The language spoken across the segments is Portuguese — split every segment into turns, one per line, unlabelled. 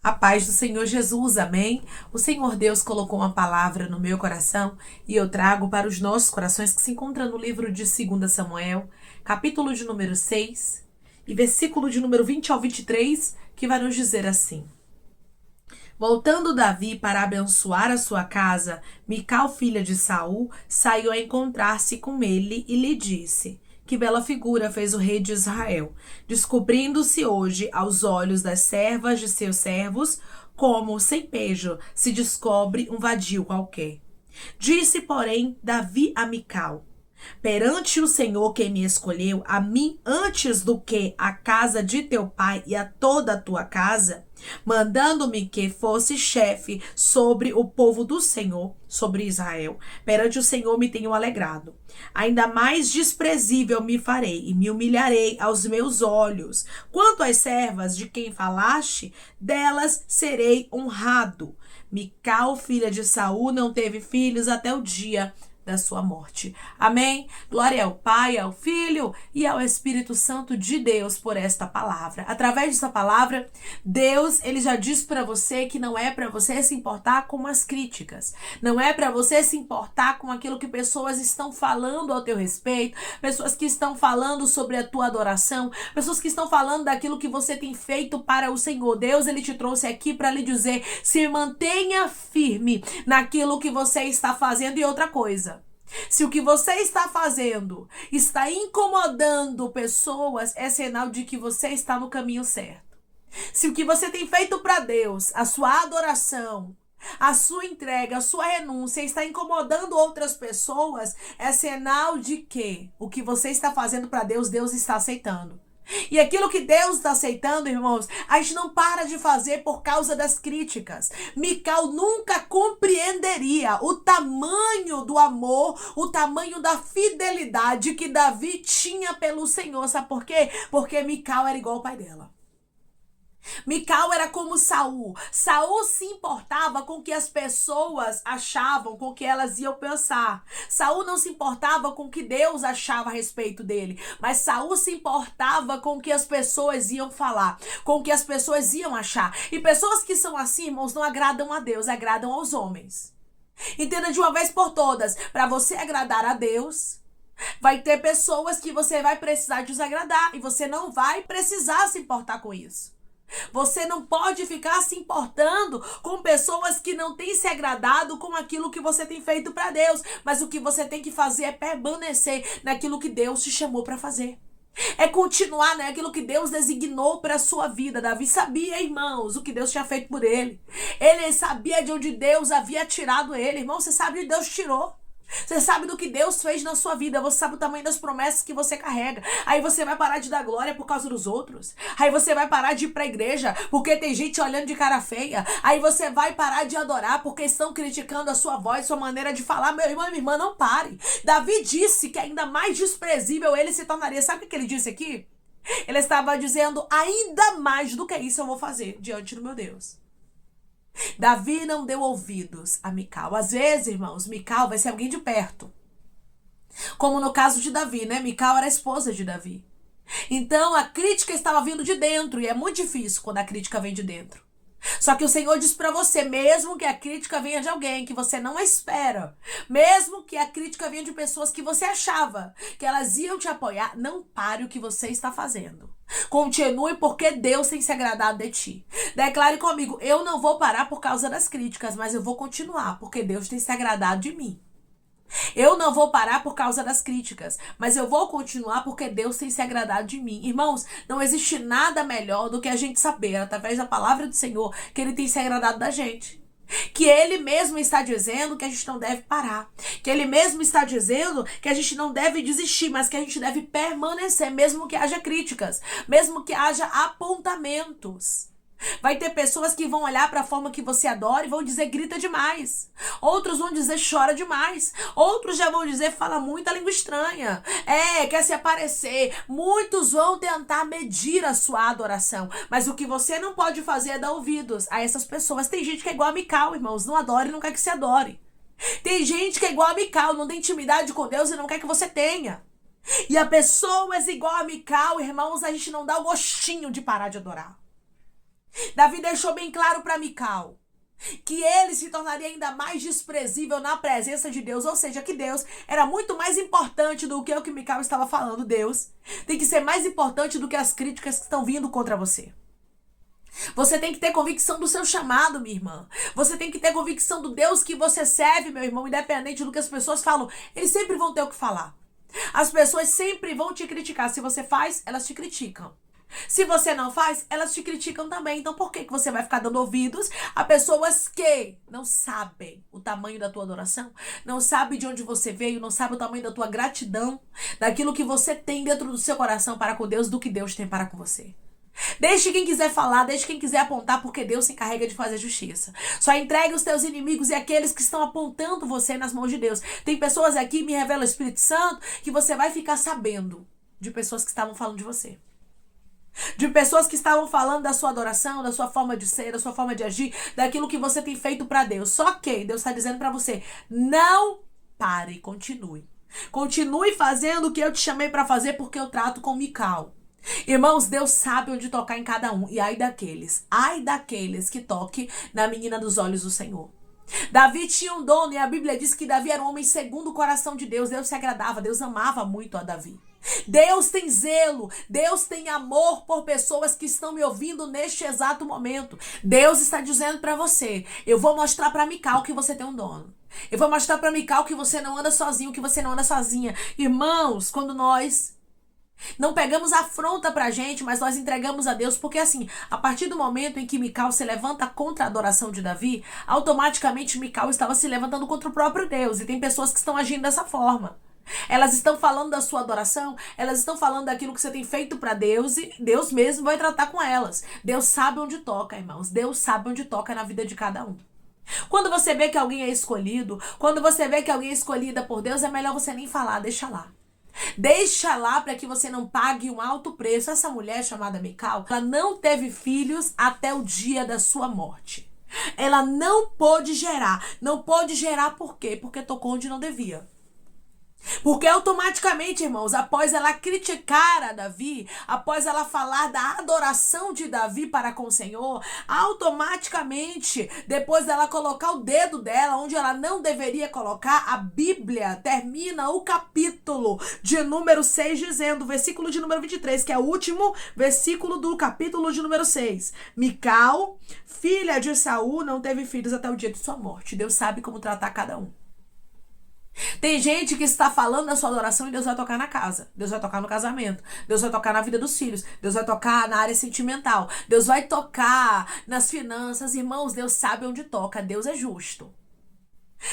A paz do Senhor Jesus, amém? O Senhor Deus colocou uma palavra no meu coração e eu trago para os nossos corações que se encontra no livro de 2 Samuel, capítulo de número 6 e versículo de número 20 ao 23, que vai nos dizer assim. Voltando Davi para abençoar a sua casa, Mical, filha de Saul, saiu a encontrar-se com ele e lhe disse: Que bela figura fez o rei de Israel, descobrindo-se hoje aos olhos das servas de seus servos, como sem pejo se descobre um vadio qualquer. Disse, porém, Davi a Mical: Perante o Senhor que me escolheu, a mim antes do que a casa de teu pai e a toda a tua casa, mandando-me que fosse chefe sobre o povo do Senhor, sobre Israel. Perante o Senhor me tenho alegrado. Ainda mais desprezível me farei e me humilharei aos meus olhos. Quanto às servas de quem falaste, delas serei honrado. Mical, filha de Saul, não teve filhos até o dia da sua morte. Amém? Glória ao Pai, ao Filho e ao Espírito Santo de Deus por esta palavra. Através dessa palavra, Deus, ele já diz para você que não é para você se importar com as críticas. Não é para você se importar com aquilo que pessoas estão falando ao teu respeito, pessoas que estão falando sobre a tua adoração, pessoas que estão falando daquilo que você tem feito para o Senhor. Deus, ele te trouxe aqui para lhe dizer: se mantenha firme naquilo que você está fazendo. E outra coisa, se o que você está fazendo está incomodando pessoas, é sinal de que você está no caminho certo. Se o que você tem feito para Deus, a sua adoração, a sua entrega, a sua renúncia está incomodando outras pessoas, é sinal de que o que você está fazendo para Deus, Deus está aceitando. E aquilo que Deus está aceitando, irmãos, a gente não para de fazer por causa das críticas. Mical nunca compreenderia o tamanho do amor, o tamanho da fidelidade que Davi tinha pelo Senhor. Sabe por quê? Porque Mical era igual ao pai dela. Mical era como Saul. Saul se importava com o que as pessoas achavam, com o que elas iam pensar. Saul não se importava com o que Deus achava a respeito dele, mas Saul se importava com o que as pessoas iam falar, com o que as pessoas iam achar. E pessoas que são assim, irmãos, não agradam a Deus, agradam aos homens. Entenda de uma vez por todas, para você agradar a Deus, vai ter pessoas que você vai precisar desagradar e você não vai precisar se importar com isso. Você não pode ficar se importando com pessoas que não têm se agradado com aquilo que você tem feito para Deus. Mas o que você tem que fazer é permanecer naquilo que Deus te chamou para fazer. É continuar naquilo que Deus designou para a sua vida. Davi sabia, irmãos, o que Deus tinha feito por ele. Ele sabia de onde Deus havia tirado ele. Irmão, você sabe de onde Deus tirou. Você sabe do que Deus fez na sua vida. Você sabe o tamanho das promessas que você carrega. Aí você vai parar de dar glória por causa dos outros. Aí você vai parar de ir pra igreja porque tem gente olhando de cara feia. Aí você vai parar de adorar porque estão criticando a sua voz, sua maneira de falar. Meu irmão e minha irmã, não pare. Davi disse que ainda mais desprezível ele se tornaria. Sabe o que ele disse aqui? Ele estava dizendo: ainda mais do que isso eu vou fazer diante do meu Deus. Davi não deu ouvidos a Mical. Às vezes, irmãos, Mical vai ser alguém de perto. Como no caso de Davi, né? Mical era a esposa de Davi. Então, a crítica estava vindo de dentro. E é muito difícil quando a crítica vem de dentro. Só que o Senhor diz para você, mesmo que a crítica venha de alguém que você não espera, mesmo que a crítica venha de pessoas que você achava que elas iam te apoiar, não pare o que você está fazendo. Continue, porque Deus tem se agradado de ti. Declare comigo: eu não vou parar por causa das críticas, mas eu vou continuar, porque Deus tem se agradado de mim. Eu não vou parar por causa das críticas, mas eu vou continuar porque Deus tem se agradado de mim. Irmãos, não existe nada melhor do que a gente saber, através da palavra do Senhor, que Ele tem se agradado da gente. Que Ele mesmo está dizendo que a gente não deve parar. Que Ele mesmo está dizendo que a gente não deve desistir, mas que a gente deve permanecer, mesmo que haja críticas, mesmo que haja apontamentos. Vai ter pessoas que vão olhar para a forma que você adora e vão dizer: grita demais. Outros vão dizer: chora demais. Outros já vão dizer: fala muita língua estranha. Quer se aparecer. Muitos vão tentar medir a sua adoração. Mas o que você não pode fazer é dar ouvidos a essas pessoas. Tem gente que é igual a Mical, irmãos. Não adora e não quer que se adore. Tem gente que é igual a Mical, não tem intimidade com Deus e não quer que você tenha. E a pessoas igual a Mical, irmãos, a gente não dá o gostinho de parar de adorar. Davi deixou bem claro para Mical que ele se tornaria ainda mais desprezível na presença de Deus, ou seja, que Deus era muito mais importante do que o que Mical estava falando. Deus tem que ser mais importante do que as críticas que estão vindo contra você. Você tem que ter convicção do seu chamado, minha irmã. Você tem que ter convicção do Deus que você serve, meu irmão, independente do que as pessoas falam. Eles sempre vão ter o que falar. As pessoas sempre vão te criticar. Se você faz, elas te criticam. Se você não faz, elas te criticam também. Então por que você vai ficar dando ouvidos a pessoas que não sabem o tamanho da tua adoração, não sabem de onde você veio, não sabem o tamanho da tua gratidão, daquilo que você tem dentro do seu coração para com Deus, do que Deus tem para com você? Deixe quem quiser falar, deixe quem quiser apontar, porque Deus se encarrega de fazer justiça. Só entregue os teus inimigos e aqueles que estão apontando você nas mãos de Deus. Tem pessoas aqui, me revela o Espírito Santo, que você vai ficar sabendo de pessoas que estavam falando de você. De pessoas que estavam falando da sua adoração, da sua forma de ser, da sua forma de agir, daquilo que você tem feito para Deus. Só que Deus está dizendo para você, não pare, continue. Continue fazendo o que eu te chamei para fazer, porque eu trato com Mical. Irmãos, Deus sabe onde tocar em cada um. E ai daqueles que toquem na menina dos olhos do Senhor. Davi tinha um dono e a Bíblia diz que Davi era um homem segundo o coração de Deus. Deus se agradava, Deus amava muito a Davi. Deus tem zelo, Deus tem amor por pessoas que estão me ouvindo neste exato momento. Deus está dizendo para você, eu vou mostrar para Mical que você tem um dono. Eu vou mostrar para Mical que você não anda sozinho, que você não anda sozinha. Irmãos, quando nós não pegamos afronta pra gente, mas nós entregamos a Deus, porque assim, a partir do momento em que Mical se levanta contra a adoração de Davi, automaticamente Mical estava se levantando contra o próprio Deus, e tem pessoas que estão agindo dessa forma. Elas estão falando da sua adoração, elas estão falando daquilo que você tem feito pra Deus, e Deus mesmo vai tratar com elas. Deus sabe onde toca, irmãos, Deus sabe onde toca na vida de cada um. Quando você vê que alguém é escolhido, quando você vê que alguém é escolhida por Deus, é melhor você nem falar, deixa lá. Deixa lá para que você não pague um alto preço. Essa mulher chamada Mical, ela não teve filhos até o dia da sua morte. Ela não pôde gerar. Não pôde gerar por quê? Porque tocou onde não devia. Porque automaticamente, irmãos, após ela criticar a Davi, após ela falar da adoração de Davi para com o Senhor, automaticamente, depois dela colocar o dedo dela onde ela não deveria colocar, a Bíblia termina o capítulo de número 6 dizendo, versículo de número 23, que é o último versículo do capítulo de número 6. Mical, filha de Saul, não teve filhos até o dia de sua morte. Deus sabe como tratar cada um. Tem gente que está falando da sua adoração e Deus vai tocar na casa. Deus vai tocar no casamento. Deus vai tocar na vida dos filhos. Deus vai tocar na área sentimental. Deus vai tocar nas finanças. Irmãos, Deus sabe onde toca. Deus é justo.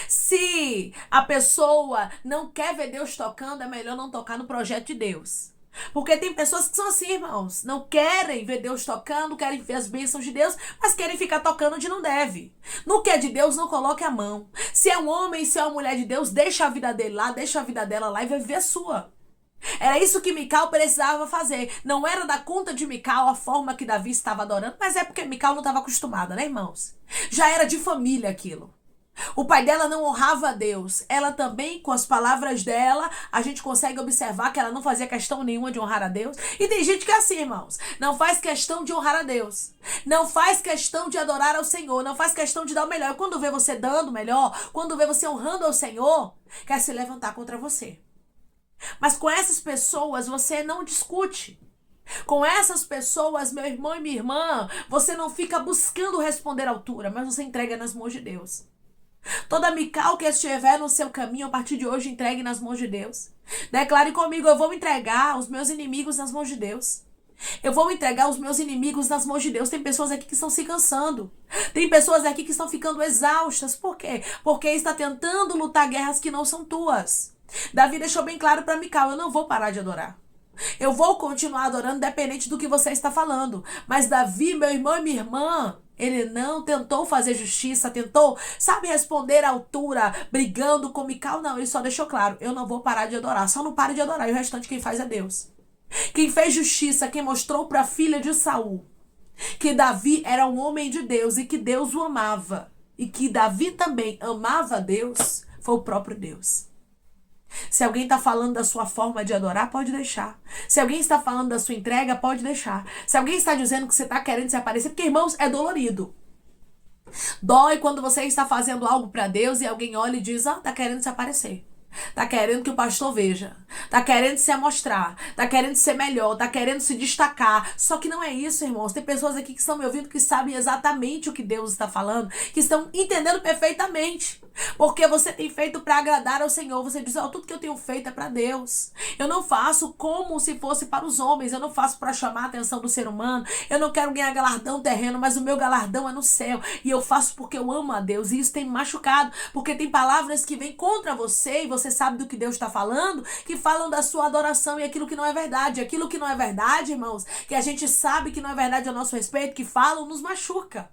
Se a pessoa não quer ver Deus tocando, é melhor não tocar no projeto de Deus. Porque tem pessoas que são assim, irmãos. Não querem ver Deus tocando, querem ver as bênçãos de Deus, mas querem ficar tocando onde não deve. No que é de Deus, não coloque a mão. Se é um homem, se é uma mulher de Deus, deixa a vida dele lá, deixa a vida dela lá e vai viver a sua. Era isso que Mical precisava fazer. Não era da conta de Mical a forma que Davi estava adorando, mas é porque Mical não estava acostumada, né, irmãos? Já era de família aquilo. O pai dela não honrava a Deus. Ela também, com as palavras dela, a gente consegue observar que ela não fazia questão nenhuma de honrar a Deus. E tem gente que é assim, irmãos. Não faz questão de honrar a Deus. Não faz questão de adorar ao Senhor. Não faz questão de dar o melhor. E quando vê você dando o melhor, quando vê você honrando ao Senhor, quer se levantar contra você. Mas com essas pessoas você não discute. Com essas pessoas, meu irmão e minha irmã, você não fica buscando responder à altura, mas você entrega nas mãos de Deus. Toda Mical que estiver no seu caminho, a partir de hoje, entregue nas mãos de Deus. Declare comigo, eu vou entregar os meus inimigos nas mãos de Deus. Eu vou entregar os meus inimigos nas mãos de Deus. Tem pessoas aqui que estão se cansando. Tem pessoas aqui que estão ficando exaustas. Por quê? Porque está tentando lutar guerras que não são tuas. Davi deixou bem claro para Mical, eu não vou parar de adorar. Eu vou continuar adorando independente do que você está falando. Mas Davi, meu irmão e minha irmã, ele não tentou fazer justiça, tentou, sabe, responder à altura, brigando com Mical. Não, ele só deixou claro, eu não vou parar de adorar. Só não pare de adorar, e o restante quem faz é Deus. Quem fez justiça, quem mostrou para a filha de Saul que Davi era um homem de Deus e que Deus o amava, e que Davi também amava a Deus, foi o próprio Deus. Se alguém está falando da sua forma de adorar, pode deixar. Se alguém está falando da sua entrega, pode deixar. Se alguém está dizendo que você está querendo se aparecer, porque, irmãos, é dolorido. Dói quando você está fazendo algo para Deus e alguém olha e diz, tá querendo se aparecer. Tá querendo que o pastor veja. Tá querendo se amostrar. Tá querendo ser melhor. Tá querendo se destacar. Só que não é isso, irmãos. Tem pessoas aqui que estão me ouvindo que sabem exatamente o que Deus está falando. Que estão entendendo perfeitamente. Porque você tem feito para agradar ao Senhor. Você diz, tudo que eu tenho feito é para Deus. Eu não faço como se fosse para os homens. Eu não faço para chamar a atenção do ser humano. Eu não quero ganhar galardão terreno, mas o meu galardão é no céu. E eu faço porque eu amo a Deus. E isso tem me machucado. Porque tem palavras que vêm contra você e você sabe do que Deus está falando, que falam da sua adoração e aquilo que não é verdade. Aquilo que não é verdade, irmãos, que a gente sabe que não é verdade a nosso respeito, que falam, nos machuca.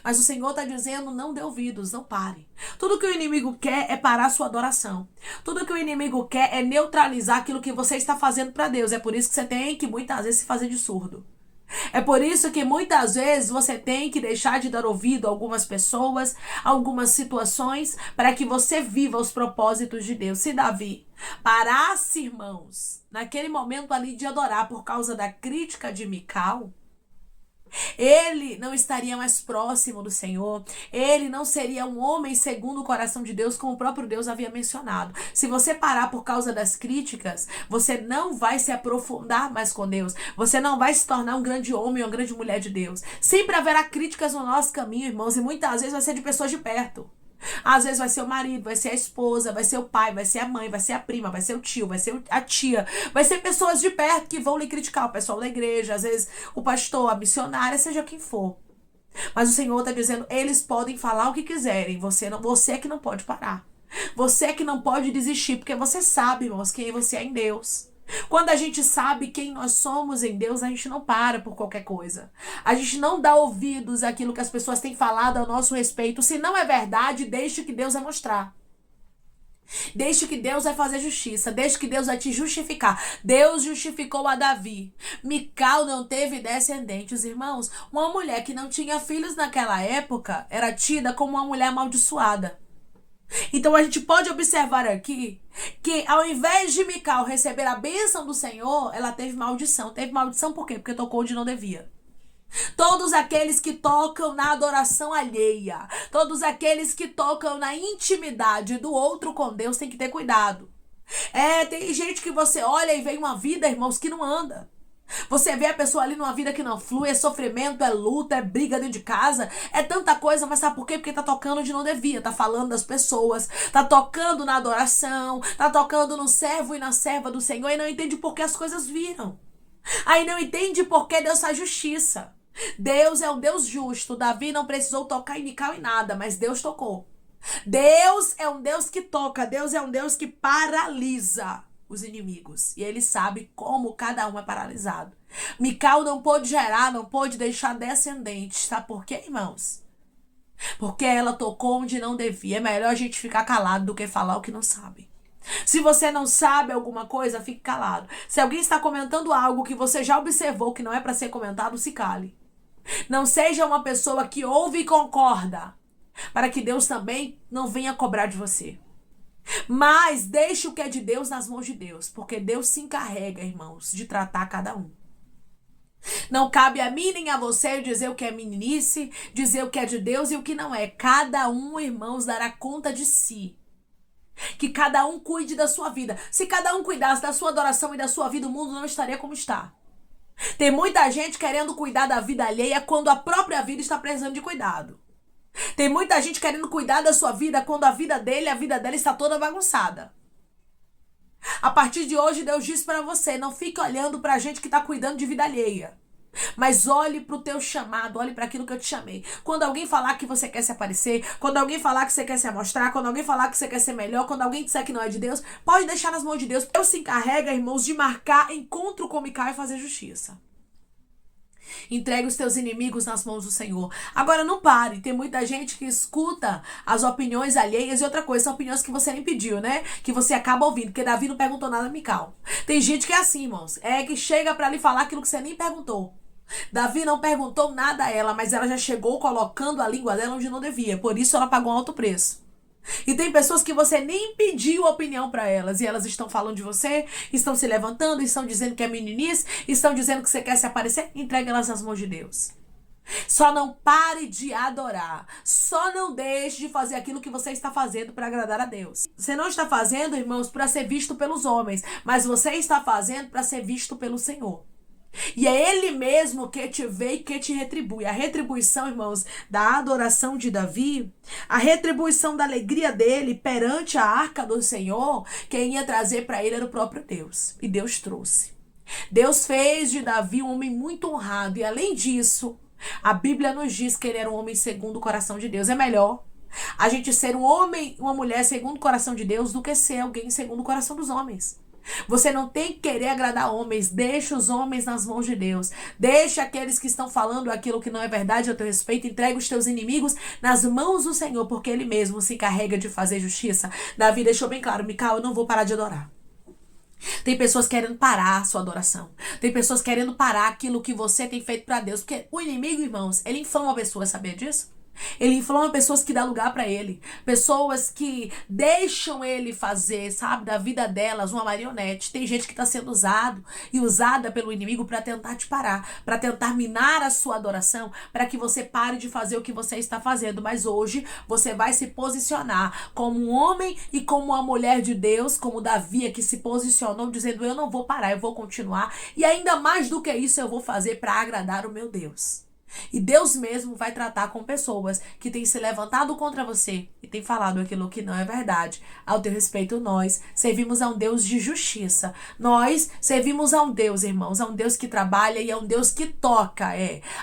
Mas o Senhor está dizendo, não dê ouvidos, não pare. Tudo que o inimigo quer é parar a sua adoração. Tudo que o inimigo quer é neutralizar aquilo que você está fazendo para Deus. É por isso que você tem que muitas vezes se fazer de surdo. É por isso que muitas vezes você tem que deixar de dar ouvido a algumas pessoas, a algumas situações, para que você viva os propósitos de Deus. Se Davi parasse, irmãos, naquele momento ali de adorar por causa da crítica de Mical, ele não estaria mais próximo do Senhor. Ele não seria um homem segundo o coração de Deus, como o próprio Deus havia mencionado. Se você parar por causa das críticas, você não vai se aprofundar mais com Deus. Você não vai se tornar um grande homem ou uma grande mulher de Deus. Sempre haverá críticas no nosso caminho, irmãos, e muitas vezes vai ser de pessoas de perto. Às vezes vai ser o marido, vai ser a esposa, vai ser o pai, vai ser a mãe, vai ser a prima, vai ser o tio, vai ser a tia, vai ser pessoas de perto que vão lhe criticar, o pessoal da igreja, às vezes o pastor, a missionária, seja quem for. Mas o Senhor está dizendo, eles podem falar o que quiserem, você é que não pode parar. Você é que não pode desistir, porque você sabe, irmãos, quem você é em Deus. Quando a gente sabe quem nós somos em Deus, a gente não para por qualquer coisa. A gente não dá ouvidos àquilo que as pessoas têm falado a nosso respeito. Se não é verdade, deixe que Deus vai mostrar. Deixe que Deus vai fazer justiça. Deixe que Deus vai te justificar. Deus justificou a Davi. Mical não teve descendentes, irmãos. Uma mulher que não tinha filhos naquela época era tida como uma mulher amaldiçoada. Então a gente pode observar aqui que ao invés de Mical receber a bênção do Senhor, ela teve maldição. Teve maldição por quê? Porque tocou onde não devia. Todos aqueles que tocam na adoração alheia, todos aqueles que tocam na intimidade do outro com Deus, tem que ter cuidado. Tem gente que você olha e vê uma vida, irmãos, que não anda. Você vê a pessoa ali numa vida que não flui, é sofrimento, é luta, é briga dentro de casa, é tanta coisa, mas sabe por quê? Porque tá tocando onde não devia, tá falando das pessoas, tá tocando na adoração, tá tocando no servo e na serva do Senhor e não entende por que as coisas viram. Aí não entende por que Deus faz justiça. Deus é um Deus justo. Davi não precisou tocar em Mical em nada, mas Deus tocou. Deus é um Deus que toca, Deus é um Deus que paralisa os inimigos. E ele sabe como cada um é paralisado. Mical não pôde gerar, não pôde deixar descendentes. Sabe por quê, irmãos? Porque ela tocou onde não devia. É melhor a gente ficar calado do que falar o que não sabe. Se você não sabe alguma coisa, fique calado. Se alguém está comentando algo que você já observou que não é para ser comentado, se cale. Não seja uma pessoa que ouve e concorda, para que Deus também não venha cobrar de você. Mas deixe o que é de Deus nas mãos de Deus, porque Deus se encarrega, irmãos, de tratar cada um. Não cabe a mim nem a você dizer o que é meninice, dizer o que é de Deus e o que não é. Cada um, irmãos, dará conta de si. Que cada um cuide da sua vida. Se cada um cuidasse da sua adoração e da sua vida, o mundo não estaria como está. Tem muita gente querendo cuidar da vida alheia quando a própria vida está precisando de cuidado. Tem muita gente querendo cuidar da sua vida quando a vida dele, a vida dela está toda bagunçada. A partir de hoje, Deus diz para você, não fique olhando para a gente que está cuidando de vida alheia. Mas olhe para o teu chamado, olhe para aquilo que eu te chamei. Quando alguém falar que você quer se aparecer, quando alguém falar que você quer se amostrar, quando alguém falar que você quer ser melhor, quando alguém disser que não é de Deus, pode deixar nas mãos de Deus. Deus se encarrega, irmãos, de marcar encontro com Mical e fazer justiça. Entregue os teus inimigos nas mãos do Senhor. Agora não pare, tem muita gente que escuta as opiniões alheias e outra coisa, são opiniões que você nem pediu, né? Que você acaba ouvindo, porque Davi não perguntou nada a Mical. Tem gente que é assim, irmãos, que chega pra lhe falar aquilo que você nem perguntou. Davi não perguntou nada a ela, mas ela já chegou colocando a língua dela onde não devia, por isso ela pagou um alto preço. E tem pessoas que você nem pediu opinião para elas e elas estão falando de você, estão se levantando, estão dizendo que é meninice, estão dizendo que você quer se aparecer. Entregue elas nas mãos de Deus. Só não pare de adorar. Só não deixe de fazer aquilo que você está fazendo para agradar a Deus. Você não está fazendo, irmãos, para ser visto pelos homens, mas você está fazendo para ser visto pelo Senhor. E é Ele mesmo que te vê e que te retribui. A retribuição, irmãos, da adoração de Davi, a retribuição da alegria dele perante a arca do Senhor, quem ia trazer para ele era o próprio Deus. E Deus trouxe. Deus fez de Davi um homem muito honrado. E além disso, a Bíblia nos diz que ele era um homem segundo o coração de Deus. É melhor a gente ser um homem, uma mulher segundo o coração de Deus do que ser alguém segundo o coração dos homens. Você não tem que querer agradar homens. Deixa os homens nas mãos de Deus. Deixa aqueles que estão falando aquilo que não é verdade a teu respeito. Entrega os teus inimigos nas mãos do Senhor, porque Ele mesmo se encarrega de fazer justiça. Davi deixou bem claro: Mical, eu não vou parar de adorar. Tem pessoas querendo parar a sua adoração. Tem pessoas querendo parar aquilo que você tem feito para Deus. Porque o inimigo, irmãos, ele inflama a pessoa, sabia disso? Ele inflama pessoas que dão lugar para ele. Pessoas que deixam ele fazer, sabe, da vida delas uma marionete. Tem gente que está sendo usado e usada pelo inimigo para tentar te parar, para tentar minar a sua adoração, para que você pare de fazer o que você está fazendo. Mas hoje você vai se posicionar como um homem e como uma mulher de Deus, como Davi, que se posicionou dizendo: eu não vou parar, eu vou continuar. E ainda mais do que isso eu vou fazer para agradar o meu Deus. E Deus mesmo vai tratar com pessoas que têm se levantado contra você e têm falado aquilo que não é verdade. Ao teu respeito, nós servimos a um Deus de justiça. Nós servimos a um Deus, irmãos, a um Deus que trabalha e a um Deus que toca,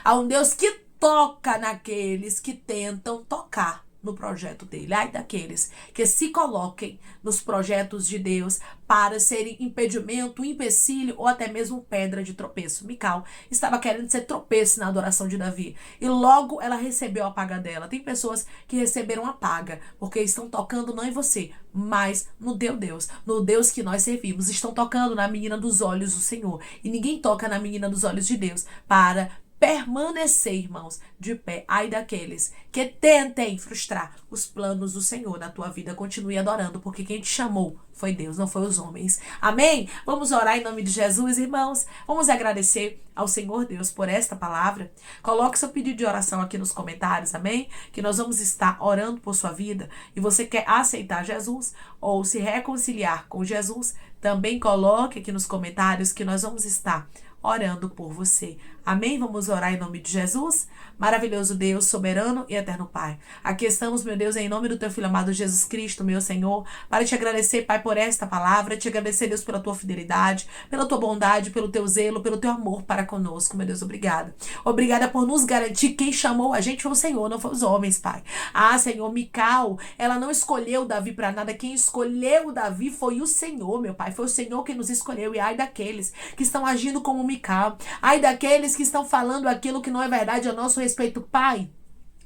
a um Deus que toca naqueles que tentam tocar no projeto dele. Ai daqueles que se coloquem nos projetos de Deus para serem impedimento, empecilho ou até mesmo pedra de tropeço. Mical estava querendo ser tropeço na adoração de Davi e logo ela recebeu a paga dela. Tem pessoas que receberam a paga porque estão tocando não em você, mas no teu Deus, no Deus que nós servimos. Estão tocando na menina dos olhos do Senhor e ninguém toca na menina dos olhos de Deus para permanecer, irmãos, de pé. Ai daqueles que tentem frustrar os planos do Senhor na tua vida. Continue adorando, porque quem te chamou foi Deus, não foi os homens. Amém? Vamos orar em nome de Jesus, irmãos. Vamos agradecer ao Senhor Deus por esta palavra. Coloque seu pedido de oração aqui nos comentários, amém? Que nós vamos estar orando por sua vida. E você quer aceitar Jesus ou se reconciliar com Jesus, também coloque aqui nos comentários que nós vamos estar orando por você. Amém? Vamos orar em nome de Jesus? Maravilhoso Deus, soberano e eterno Pai. Aqui estamos, meu Deus, em nome do teu Filho amado Jesus Cristo, meu Senhor, para te agradecer, Pai, por esta palavra, te agradecer, Deus, pela tua fidelidade, pela tua bondade, pelo teu zelo, pelo teu amor para conosco, meu Deus, obrigada. Obrigada por nos garantir quem chamou a gente foi o Senhor, não foi os homens, Pai. Ah, Senhor, Mical, ela não escolheu Davi para nada, quem escolheu Davi foi o Senhor, meu Pai, foi o Senhor quem nos escolheu, e ai daqueles que estão agindo como Mical, ai daqueles que estão falando aquilo que não é verdade a nosso respeito, Pai.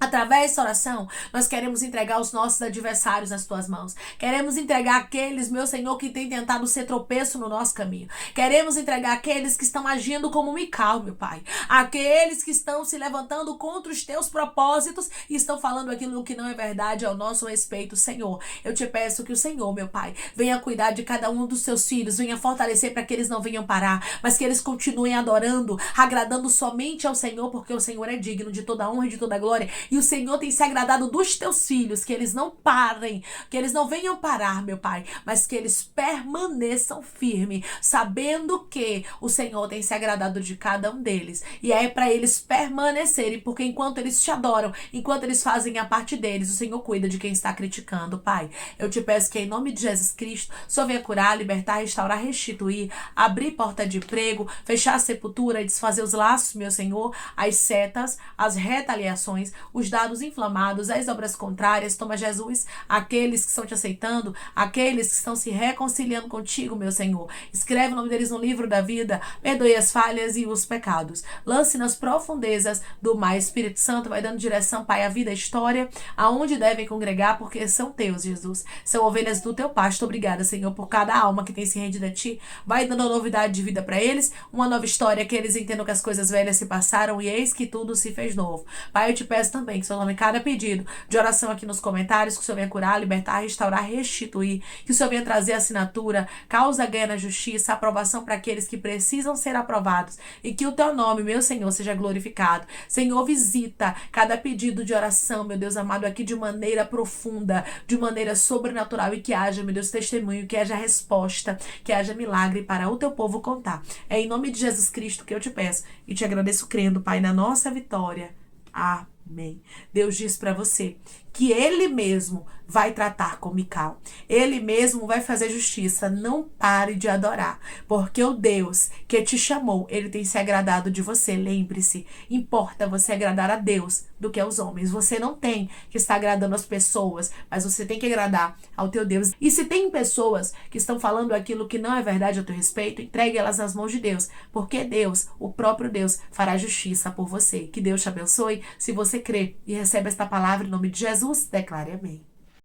Através dessa oração, nós queremos entregar os nossos adversários nas tuas mãos. Queremos entregar aqueles, meu Senhor, que têm tentado ser tropeço no nosso caminho. Queremos entregar aqueles que estão agindo como Mical, meu Pai. Aqueles que estão se levantando contra os teus propósitos e estão falando aquilo que não é verdade ao nosso respeito, Senhor. Eu te peço que o Senhor, meu Pai, venha cuidar de cada um dos seus filhos, venha fortalecer para que eles não venham parar, mas que eles continuem adorando, agradando somente ao Senhor, porque o Senhor é digno de toda honra e de toda glória. E o Senhor tem se agradado dos teus filhos, que eles não parem, que eles não venham parar, meu Pai, mas que eles permaneçam firmes, sabendo que o Senhor tem se agradado de cada um deles. E é para eles permanecerem, porque enquanto eles te adoram, enquanto eles fazem a parte deles, o Senhor cuida de quem está criticando, Pai. Eu te peço que em nome de Jesus Cristo, o Senhor venha curar, libertar, restaurar, restituir, abrir porta de emprego, fechar a sepultura e desfazer os laços, meu Senhor, as setas, as retaliações, os dados inflamados, as obras contrárias. Toma, Jesus, aqueles que estão te aceitando, aqueles que estão se reconciliando contigo, meu Senhor. Escreve o nome deles no livro da vida, perdoe as falhas e os pecados. Lance nas profundezas do mar. Espírito Santo vai dando direção, Pai, à vida, à história, aonde devem congregar, porque são teus, Jesus. São ovelhas do teu pasto. Obrigada, Senhor, por cada alma que tem se rendido a ti. Vai dando novidade de vida para eles, uma nova história, que eles entendam que as coisas velhas se passaram e eis que tudo se fez novo. Pai, eu te peço também também, que o Senhor tome cada pedido de oração aqui nos comentários, que o Senhor venha curar, libertar, restaurar, restituir, que o Senhor venha trazer assinatura, causa ganha na justiça, aprovação para aqueles que precisam ser aprovados, e que o teu nome, meu Senhor, seja glorificado. Senhor, visita cada pedido de oração, meu Deus amado, aqui de maneira profunda, de maneira sobrenatural, e que haja, meu Deus, testemunho, que haja resposta, que haja milagre para o teu povo contar. É em nome de Jesus Cristo que eu te peço e te agradeço crendo, Pai, na nossa vitória. Amém. Deus diz para você que Ele mesmo vai tratar com Mical. Ele mesmo vai fazer justiça. Não pare de adorar, porque o Deus que te chamou, Ele tem se agradado de você. Lembre-se, importa você agradar a Deus do que aos homens. Você não tem que estar agradando as pessoas, mas você tem que agradar ao teu Deus. E se tem pessoas que estão falando aquilo que não é verdade a teu respeito, entregue elas nas mãos de Deus, porque Deus, o próprio Deus, fará justiça por você. Que Deus te abençoe. Se você crê e recebe esta palavra em nome de Jesus, declare amém.